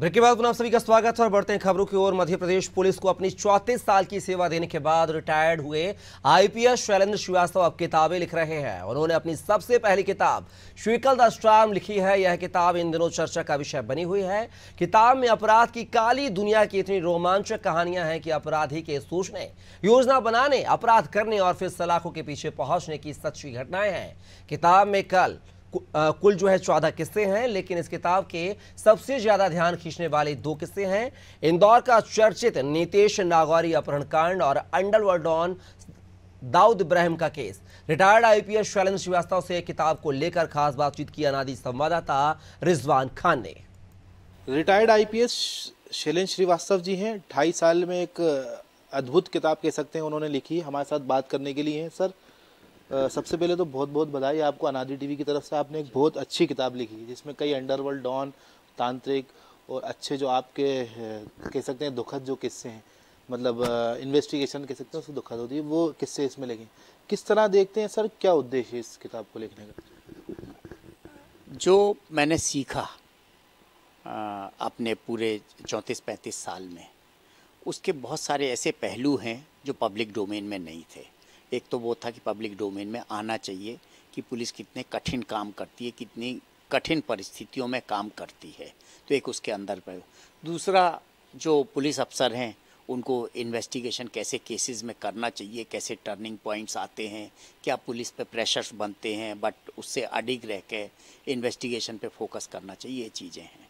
Break के बाद पुनः आप सभी का स्वागत है और बढ़ते हैं खबरों की ओर। मध्य प्रदेश पुलिस को अपनी 34 साल की सेवा देने के बाद रिटायर्ड हुए आईपीएस शैलेंद्र श्रीवास्तव अब किताबें लिख रहे हैं। उन्होंने अपनी सबसे पहली किताब श्रीकल द स्टार्म लिखी है। यह किताब इन दिनों चर्चा का विषय बनी हुई है। किताब में अपराध की काली दुनिया की इतनी रोमांचक कहानियां हैं कि अपराधी के सोचने, योजना बनाने, अपराध करने और फिर सलाखों के पीछे पहुंचने की सच्ची घटनाएं हैं। किताब में कुल 14 किस्से हैं, लेकिन इस किताब के सबसे ज्यादा ध्यान खींचने वाले 2 किस्से हैं। इंदौर का चर्चित नीतेश नागौरी अपहरण कांड और अंडरवर्ल्ड डॉन दाऊद इब्राहिम का केस। रिटायर्ड आईपीएस शैलेंद्र श्रीवास्तव से किताब को लेकर खास बातचीत की अनादि संवाददाता रिजवान खान ने। रिटायर्ड आईपीएस शैलेंद्र श्रीवास्तव जी हैं। 2.5 साल में एक अद्भुत किताब कह सकते हैं उन्होंने लिखी। हमारे साथ बात करने के लिए हैं सर। सबसे पहले तो बहुत बहुत बधाई आपको अनादि टीवी की तरफ से। आपने एक बहुत अच्छी किताब लिखी जिसमें कई अंडरवर्ल्ड, डॉन, तांत्रिक और अच्छे जो आपके कह सकते हैं दुखद जो किस्से हैं, मतलब इन्वेस्टिगेशन कह सकते हैं उसको दुखद होती है, वो किस्से इसमें लिखे। किस तरह देखते हैं सर, क्या उद्देश्य है इस किताब को लिखने का? जो मैंने सीखा अपने पूरे 34-35 साल में, उसके बहुत सारे ऐसे पहलू हैं जो पब्लिक डोमेन में नहीं थे। एक तो वो था कि पब्लिक डोमेन में आना चाहिए कि पुलिस कितने कठिन काम करती है, कितनी कठिन परिस्थितियों में काम करती है, तो एक उसके अंदर पर। दूसरा, जो पुलिस अफसर हैं उनको इन्वेस्टिगेशन कैसे केसेस में करना चाहिए, कैसे टर्निंग पॉइंट्स आते हैं, क्या पुलिस पे प्रेशर्स बनते हैं, बट उससे अडिग रह के इन्वेस्टिगेशन पे फोकस करना चाहिए, ये चीज़ें हैं।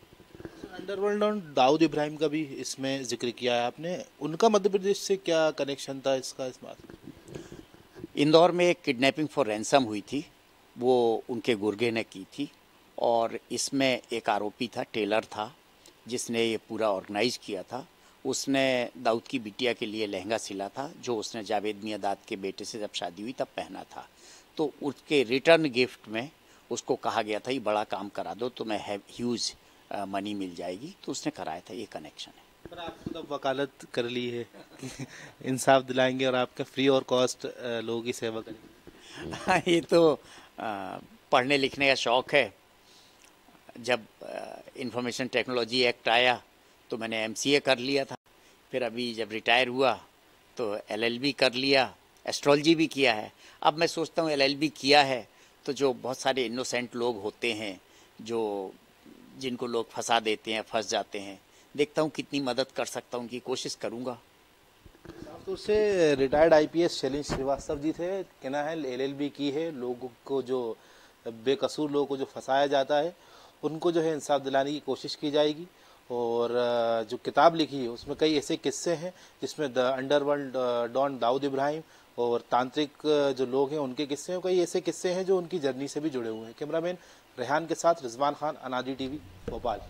अंडरवर्ल्ड और दाऊद इब्राहिम का भी इसमें जिक्र किया है आपने। उनका मध्य प्रदेश से क्या कनेक्शन था इसका? इस बात इंदौर में एक किडनैपिंग फॉर रैंसम हुई थी, वो उनके गुर्गे ने की थी, और इसमें एक आरोपी था, टेलर था, जिसने ये पूरा ऑर्गेनाइज किया था। उसने दाऊद की बिटिया के लिए लहंगा सिला था, जो उसने जावेद मियादाद के बेटे से जब शादी हुई तब पहना था। तो उसके रिटर्न गिफ्ट में उसको कहा गया था ये बड़ा काम करा दो तो मैं ह्यूज मनी मिल जाएगी, तो उसने कराया था। ये कनेक्शन है। पर आपने तो वकालत कर ली है कि इंसाफ दिलाएंगे और आपका फ्री और कॉस्ट लोगों की सेवा करेंगे। हाँ, ये तो पढ़ने लिखने का शौक़ है। जब इंफॉर्मेशन टेक्नोलॉजी एक्ट आया तो मैंने एमसीए कर लिया था। फिर अभी जब रिटायर हुआ तो एलएलबी कर लिया, एस्ट्रोलॉजी भी किया है। अब मैं सोचता हूँ एलएलबी किया है तो जो बहुत सारे इनोसेंट लोग होते हैं, जो जिनको लोग फंसा देते हैं, फंस जाते हैं, देखता हूँ कितनी मदद कर सकता हूँ, उनकी कोशिश करूँगा। साफ तौर से रिटायर्ड आईपीएस शैलेंद्र श्रीवास्तव जी थे। कहना है एलएलबी की है। लोगों को, जो बेकसूर लोगों को जो फंसाया जाता है, उनको जो है इंसाफ दिलाने की कोशिश की जाएगी। और जो किताब लिखी है उसमें कई ऐसे किस्से हैं जिसमें the underworld don Dawood Ibrahim और तांत्रिक जो लोग हैं उनके किस्से हैं। कई ऐसे किस्से हैं जो उनकी जर्नी से भी जुड़े हुए हैं। कैमरामैन रेहान के साथ रिजवान खान, अनादि टीवी, भोपाल।